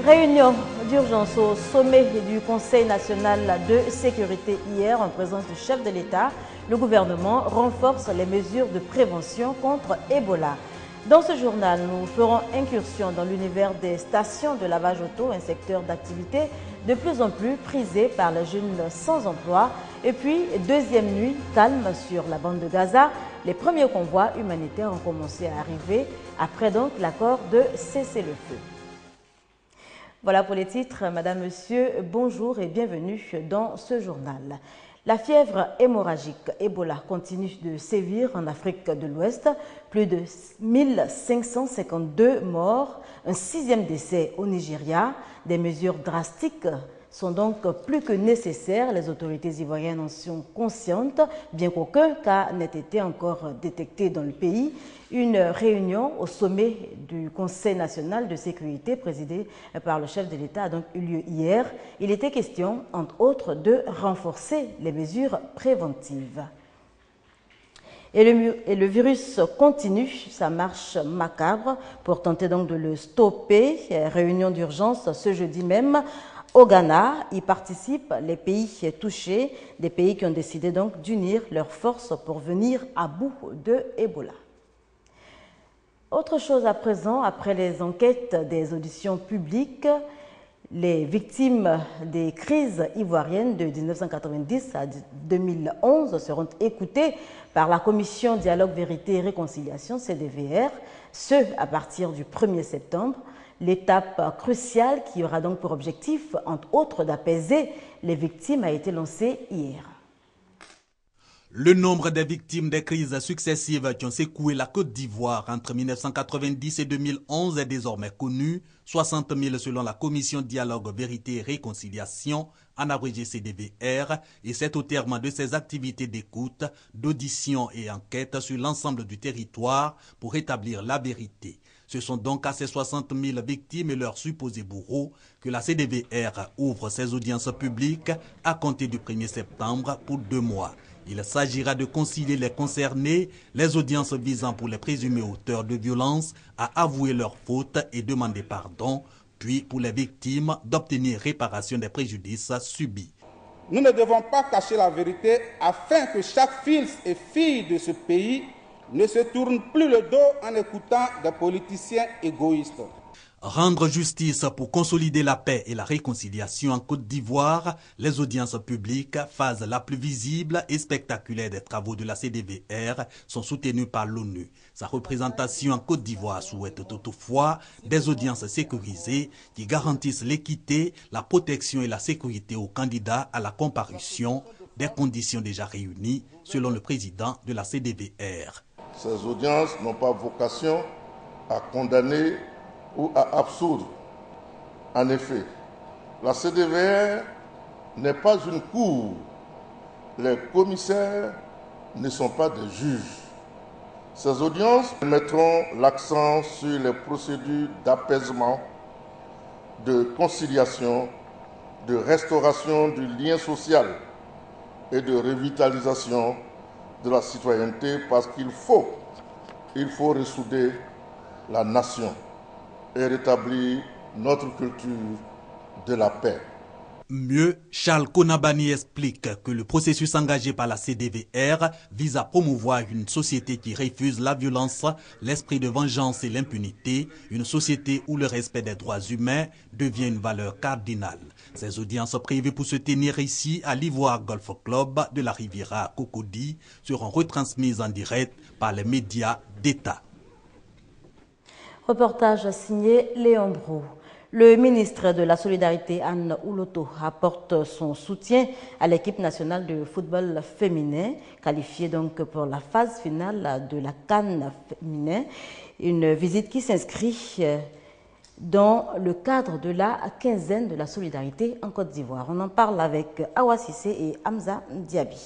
Réunion d'urgence au sommet du Conseil national de sécurité hier en présence du chef de l'État. Le gouvernement renforce les mesures de prévention contre Ebola. Dans ce journal, nous ferons incursion dans l'univers des stations de lavage auto, un secteur d'activité de plus en plus prisé par les jeunes sans emploi. Et puis, deuxième nuit calme sur la bande de Gaza. Les premiers convois humanitaires ont commencé à arriver après donc l'accord de cessez-le-feu. Voilà pour les titres. Madame, Monsieur, bonjour et bienvenue dans ce journal. La fièvre hémorragique Ebola continue de sévir en Afrique de l'Ouest. Plus de 1552 morts, un 6e décès au Nigeria. Des mesures drastiques sont donc plus que nécessaires. Les autorités ivoiriennes en sont conscientes, bien qu'aucun cas n'ait été encore détecté dans le pays. Une réunion au sommet du Conseil national de sécurité présidée par le chef de l'État a donc eu lieu hier. Il était question, entre autres, de renforcer les mesures préventives. Et le virus continue sa marche macabre pour tenter donc de le stopper. Réunion d'urgence ce jeudi même. Au Ghana, y participent les pays touchés, des pays qui ont décidé donc d'unir leurs forces pour venir à bout de Ebola. Autre chose à présent, après les enquêtes des auditions publiques, les victimes des crises ivoiriennes de 1990 à 2011 seront écoutées par la Commission Dialogue, Vérité et Réconciliation, CDVR, ce à partir du 1er septembre. L'étape cruciale qui aura donc pour objectif, entre autres, d'apaiser les victimes a été lancée hier. Le nombre des victimes des crises successives qui ont secoué la Côte d'Ivoire entre 1990 et 2011 est désormais connu. 60 000 selon la Commission Dialogue, Vérité et Réconciliation, en abrégé CDVR, et c'est au terme de ces activités d'écoute, d'audition et enquête sur l'ensemble du territoire pour établir la vérité. Ce sont donc à ces 60 000 victimes et leurs supposés bourreaux que la CDVR ouvre ses audiences publiques à compter du 1er septembre pour 2 mois. Il s'agira de concilier les concernés, les audiences visant pour les présumés auteurs de violences à avouer leurs fautes et demander pardon, puis pour les victimes d'obtenir réparation des préjudices subis. Nous ne devons pas cacher la vérité afin que chaque fils et fille de ce pays ne se tourne plus le dos en écoutant des politiciens égoïstes. Rendre justice pour consolider la paix et la réconciliation en Côte d'Ivoire, les audiences publiques, phase la plus visible et spectaculaire des travaux de la CDVR, sont soutenues par l'ONU. Sa représentation en Côte d'Ivoire souhaite toutefois des audiences sécurisées qui garantissent l'équité, la protection et la sécurité aux candidats à la comparution, des conditions déjà réunies selon le président de la CDVR. Ces audiences n'ont pas vocation à condamner ou à absoudre. En effet, la CDVR n'est pas une cour. Les commissaires ne sont pas des juges. Ces audiences mettront l'accent sur les procédures d'apaisement, de conciliation, de restauration du lien social et de revitalisation de la citoyenneté parce qu'il faut ressouder la nation et rétablir notre culture de la paix. Mieux, Charles Konabani explique que le processus engagé par la CDVR vise à promouvoir une société qui refuse la violence, l'esprit de vengeance et l'impunité, une société où le respect des droits humains devient une valeur cardinale. Ces audiences prévues pour se tenir ici à l'Ivoire Golf Club de la Riviera à Cocody seront retransmises en direct par les médias d'État. Reportage signé Léon Brou. Le ministre de la Solidarité, Anne Ouloto, apporte son soutien à l'équipe nationale de football féminin, qualifiée donc pour la phase finale de la CAN féminin. Une visite qui s'inscrit dans le cadre de la quinzaine de la solidarité en Côte d'Ivoire. On en parle avec Awa Sissé et Hamza Diaby.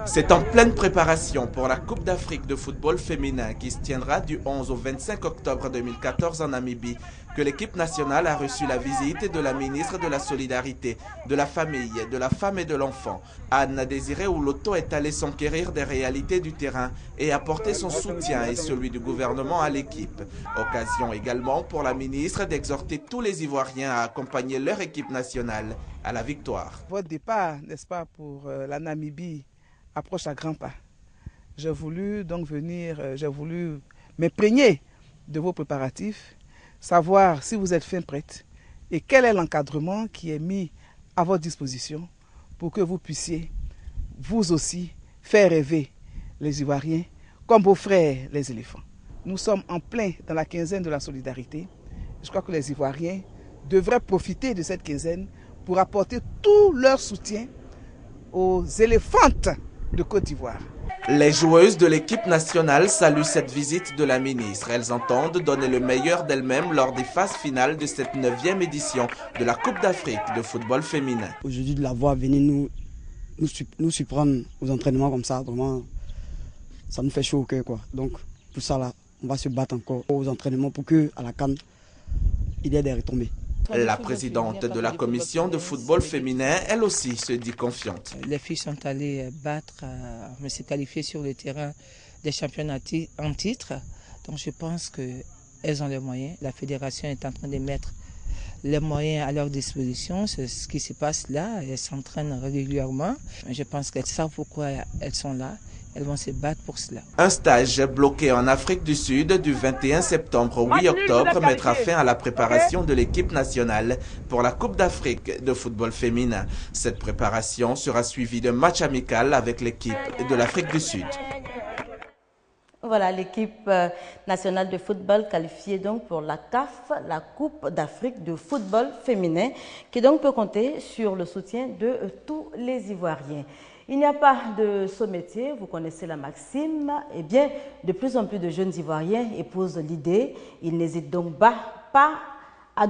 C'est en pleine préparation pour la Coupe d'Afrique de football féminin qui se tiendra du 11 au 25 octobre 2014 en Namibie que l'équipe nationale a reçu la visite de la ministre de la Solidarité, de la Famille, de la Femme et de l'Enfant. Anne Désiré Ouloto est allée s'enquérir des réalités du terrain et apporter son soutien et celui du gouvernement à l'équipe. Occasion également pour la ministre d'exhorter tous les Ivoiriens à accompagner leur équipe nationale à la victoire. Votre départ, n'est-ce pas, pour la Namibie approche à grands pas. J'ai voulu donc venir, j'ai voulu m'imprégner de vos préparatifs, savoir si vous êtes fin prête et quel est l'encadrement qui est mis à votre disposition pour que vous puissiez, vous aussi, faire rêver les Ivoiriens comme vos frères les éléphants. Nous sommes en plein dans la quinzaine de la solidarité. Je crois que les Ivoiriens devraient profiter de cette quinzaine pour apporter tout leur soutien aux éléphantes de Côte d'Ivoire. Les joueuses de l'équipe nationale saluent cette visite de la ministre. Elles entendent donner le meilleur d'elles-mêmes lors des phases finales de cette 9e édition de la Coupe d'Afrique de football féminin. Aujourd'hui, de la voir venir nous surprendre aux entraînements comme ça, vraiment, ça nous fait chaud au cœur, quoi. Donc, pour ça, là, on va se battre encore aux entraînements pour qu'à la CAN, il y ait des retombées. La présidente de la commission de football féminin, elle aussi, se dit confiante. Les filles sont allées se qualifier sur le terrain des championnats en titre. Donc je pense qu'elles ont les moyens. La fédération est en train de mettre les moyens à leur disposition. C'est ce qui se passe là. Elles s'entraînent régulièrement. Je pense qu'elles savent pourquoi elles sont là. Elles vont se battre pour cela. Un stage bloqué en Afrique du Sud du 21 septembre au 8 octobre mettra fin à la préparation de l'équipe nationale pour la Coupe d'Afrique de football féminin. Cette préparation sera suivie d'un match amical avec l'équipe de l'Afrique du Sud. Voilà, l'équipe nationale de football qualifiée donc pour la CAF, la Coupe d'Afrique de football féminin, qui donc peut compter sur le soutien de tous les Ivoiriens. Il n'y a pas de saut métier, vous connaissez la maxime. Eh bien, de plus en plus de jeunes Ivoiriens épousent l'idée. Ils n'hésitent donc pas à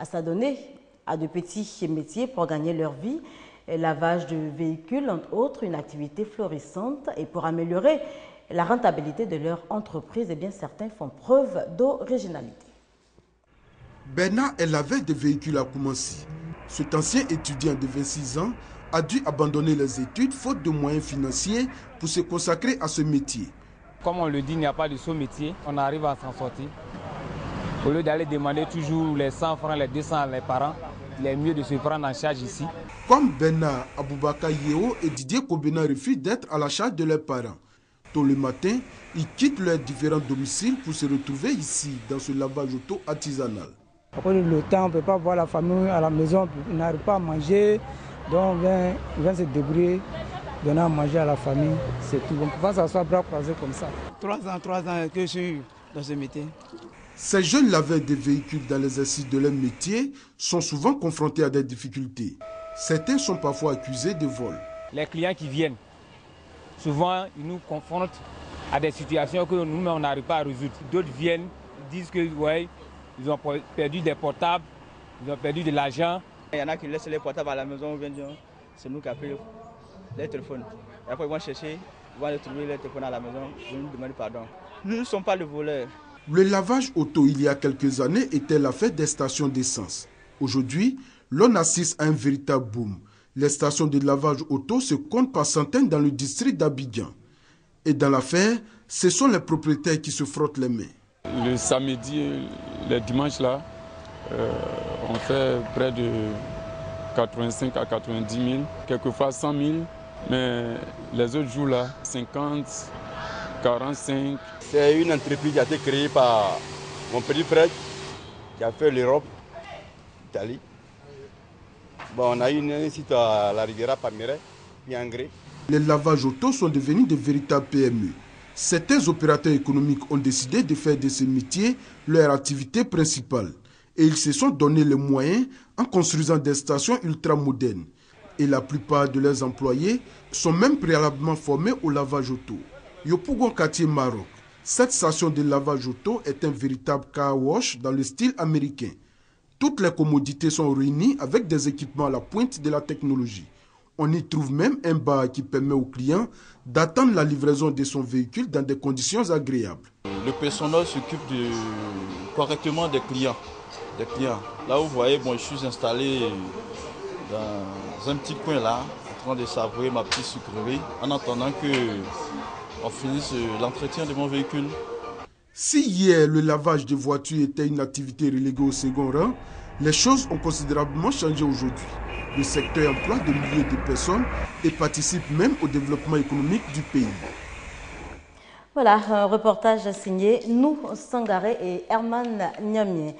s'adonner à de petits métiers pour gagner leur vie. Lavage de véhicules, entre autres, une activité florissante. Et pour améliorer la rentabilité de leur entreprise, eh bien, certains font preuve d'originalité. Bernard est laveur de véhicules à Koumassi. Cet ancien étudiant de 26 ans a dû abandonner les études faute de moyens financiers pour se consacrer à ce métier. Comme on le dit, il n'y a pas de saut métier, on arrive à s'en sortir. Au lieu d'aller demander toujours les 100 francs, les 200 à les parents, il est mieux de se prendre en charge ici. Comme Bernard, Aboubakar Yeo et Didier Kobena refusent d'être à la charge de leurs parents. Tôt le matin, ils quittent leurs différents domiciles pour se retrouver ici, dans ce lavage auto artisanal. Après le temps, on ne peut pas voir la famille à la maison, on n'arrive pas à manger. Donc on vient se débrouiller, donner à manger à la famille, c'est tout. On ne peut pas s'asseoir bras croisés comme ça. 3 ans que je suis dans ce métier. Ces jeunes laveurs de véhicules dans l'exercice de leur métier sont souvent confrontés à des difficultés. Certains sont parfois accusés de vol. Les clients qui viennent, souvent ils nous confrontent à des situations que nous-mêmes on n'arrive pas à résoudre. D'autres viennent, disent que ouais, ils ont perdu des portables, ils ont perdu de l'argent. Il y en a qui laissent les portables à la maison, c'est nous qui avons pris les téléphones. Et après ils vont chercher, ils vont retrouver les téléphones à la maison, ils nous demandent pardon. Nous ne sommes pas les voleurs. Le lavage auto, il y a quelques années, était l'affaire des stations d'essence. Aujourd'hui, l'on assiste à un véritable boom. Les stations de lavage auto se comptent par centaines dans le district d'Abidjan. Et dans l'affaire, ce sont les propriétaires qui se frottent les mains. Le samedi, les dimanches là, on fait près de 85 à 90 000, quelquefois 100 000, mais les autres jours là, 50, 45. C'est une entreprise qui a été créée par mon petit frère qui a fait l'Europe, l'Italie. Bon, on a eu un site à la Riviera Palmeraie, puis Angré. Les lavages auto sont devenus de véritables PME. Certains opérateurs économiques ont décidé de faire de ce métier leur activité principale. Et ils se sont donné les moyens en construisant des stations ultramodernes. Et la plupart de leurs employés sont même préalablement formés au lavage auto. Yopougon quartier Maroc, cette station de lavage auto est un véritable car wash dans le style américain. Toutes les commodités sont réunies avec des équipements à la pointe de la technologie. On y trouve même un bar qui permet au client d'attendre la livraison de son véhicule dans des conditions agréables. le personnel s'occupe correctement des clients. Là vous voyez, bon, je suis installé dans un petit coin là, en train de savourer ma petite sucrerie, en attendant qu'on finisse l'entretien de mon véhicule. Si hier le lavage des voitures était une activité reléguée au second rang, les choses ont considérablement changé aujourd'hui. Le secteur emploie des milliers de personnes et participe même au développement économique du pays. Voilà, un reportage signé Nou Sangaré et Herman Niamien.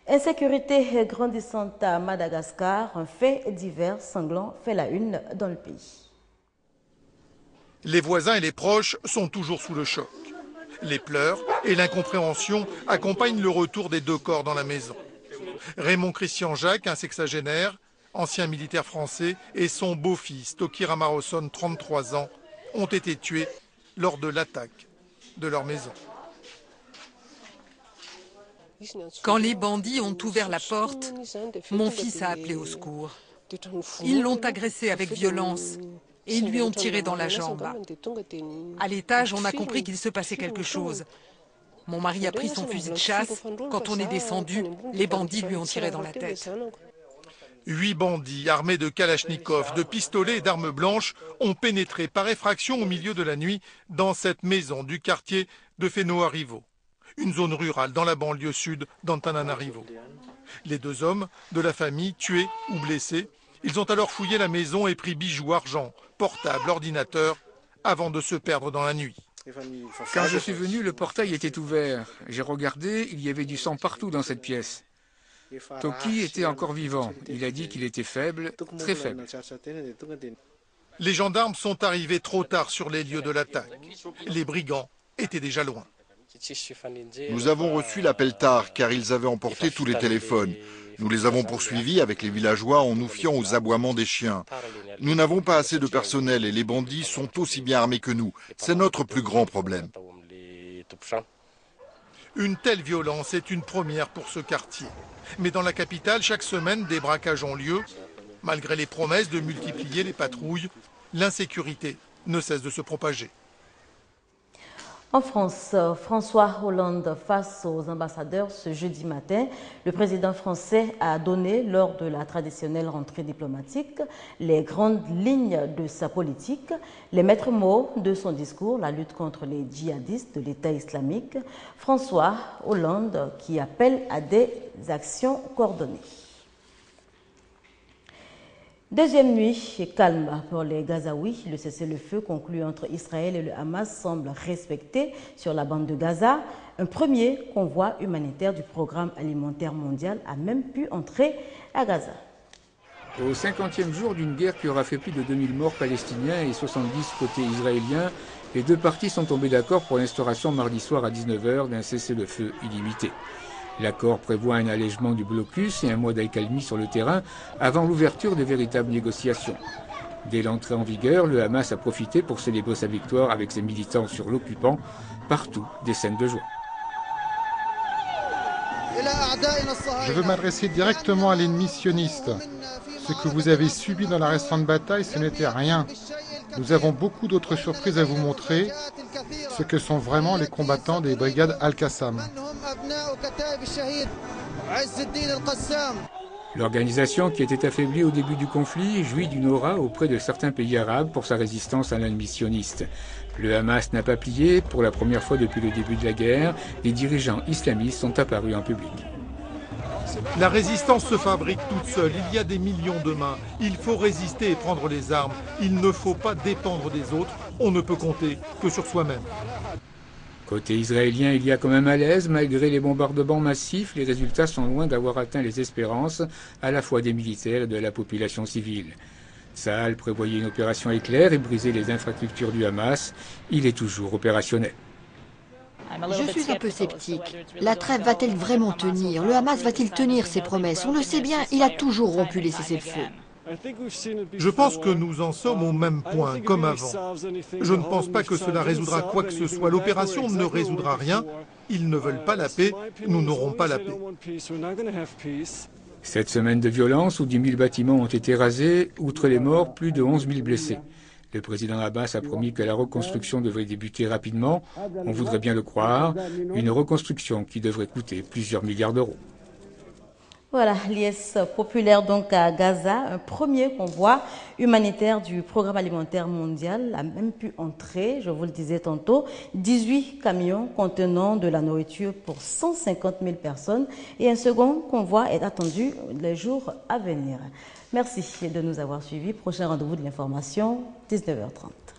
Insécurité grandissante à Madagascar, un fait divers sanglant fait la une dans le pays. Les voisins et les proches sont toujours sous le choc. Les pleurs et l'incompréhension accompagnent le retour des 2 corps dans la maison. Raymond Christian Jacques, un sexagénaire, ancien militaire français, et son beau-fils, Toki Ramaroson, 33 ans, ont été tués lors de l'attaque de leur maison. Quand les bandits ont ouvert la porte, mon fils a appelé au secours. Ils l'ont agressé avec violence et ils lui ont tiré dans la jambe. À l'étage, on a compris qu'il se passait quelque chose. Mon mari a pris son fusil de chasse. Quand on est descendu, les bandits lui ont tiré dans la tête. 8 bandits armés de kalachnikovs, de pistolets et d'armes blanches ont pénétré par effraction au milieu de la nuit dans cette maison du quartier de Fenoarivo, une zone rurale dans la banlieue sud d'Antananarivo. Les 2 hommes de la famille, tués ou blessés, ils ont alors fouillé la maison et pris bijoux, argent, portable, ordinateur, avant de se perdre dans la nuit. Quand je suis venu, le portail était ouvert. J'ai regardé, il y avait du sang partout dans cette pièce. Toki était encore vivant. Il a dit qu'il était faible, très faible. Les gendarmes sont arrivés trop tard sur les lieux de l'attaque. Les brigands étaient déjà loin. Nous avons reçu l'appel tard car ils avaient emporté tous les téléphones. Nous les avons poursuivis avec les villageois en nous fiant aux aboiements des chiens. Nous n'avons pas assez de personnel et les bandits sont aussi bien armés que nous. C'est notre plus grand problème. Une telle violence est une première pour ce quartier. Mais dans la capitale, chaque semaine, des braquages ont lieu. Malgré les promesses de multiplier les patrouilles, l'insécurité ne cesse de se propager. En France, François Hollande face aux ambassadeurs ce jeudi matin. Le président français a donné, lors de la traditionnelle rentrée diplomatique, les grandes lignes de sa politique, les maîtres mots de son discours, la lutte contre les djihadistes de l'État islamique. François Hollande qui appelle à des actions coordonnées. Deuxième nuit calme pour les Gazaouis. Le cessez-le-feu conclu entre Israël et le Hamas semble respecté sur la bande de Gaza. Un premier convoi humanitaire du programme alimentaire mondial a même pu entrer à Gaza. Au 50e jour d'une guerre qui aura fait plus de 2000 morts palestiniens et 70 côté israélien, les 2 parties sont tombées d'accord pour l'instauration mardi soir à 19h d'un cessez-le-feu illimité. L'accord prévoit un allègement du blocus et un mois d'accalmie sur le terrain avant l'ouverture de véritables négociations. Dès l'entrée en vigueur, le Hamas a profité pour célébrer sa victoire avec ses militants sur l'occupant. Partout, des scènes de joie. Je veux m'adresser directement à l'ennemi sioniste. Ce que vous avez subi dans la récente bataille, ce n'était rien. Nous avons beaucoup d'autres surprises à vous montrer, ce que sont vraiment les combattants des brigades Al-Qassam. L'organisation, qui était affaiblie au début du conflit, jouit d'une aura auprès de certains pays arabes pour sa résistance à l'ennemi sioniste. Le Hamas n'a pas plié. Pour la première fois depuis le début de la guerre, les dirigeants islamistes sont apparus en public. La résistance se fabrique toute seule. Il y a des millions de mains. Il faut résister et prendre les armes. Il ne faut pas dépendre des autres. On ne peut compter que sur soi-même. Côté israélien, il y a quand même malaise. Malgré les bombardements massifs, les résultats sont loin d'avoir atteint les espérances à la fois des militaires et de la population civile. Tsahal prévoyait une opération éclair et briser les infrastructures du Hamas. Il est toujours opérationnel. Je suis un peu sceptique. La trêve va-t-elle vraiment tenir? Le Hamas va-t-il tenir ses promesses? On le sait bien, il a toujours rompu les cessez-le-feu. Je pense que nous en sommes au même point, comme avant. Je ne pense pas que cela résoudra quoi que ce soit. L'opération ne résoudra rien. Ils ne veulent pas la paix. Nous n'aurons pas la paix. Cette semaine de violence où 10 000 bâtiments ont été rasés, outre les morts, plus de 11 000 blessés. Le président Abbas a promis que la reconstruction devrait débuter rapidement. On voudrait bien le croire. Une reconstruction qui devrait coûter plusieurs milliards d'euros. Voilà, l'IS populaire donc à Gaza, un premier convoi humanitaire du Programme alimentaire mondial a même pu entrer, je vous le disais tantôt, 18 camions contenant de la nourriture pour 150 000 personnes et un second convoi est attendu les jours à venir. Merci de nous avoir suivis. Prochain rendez-vous de l'information, 19h30.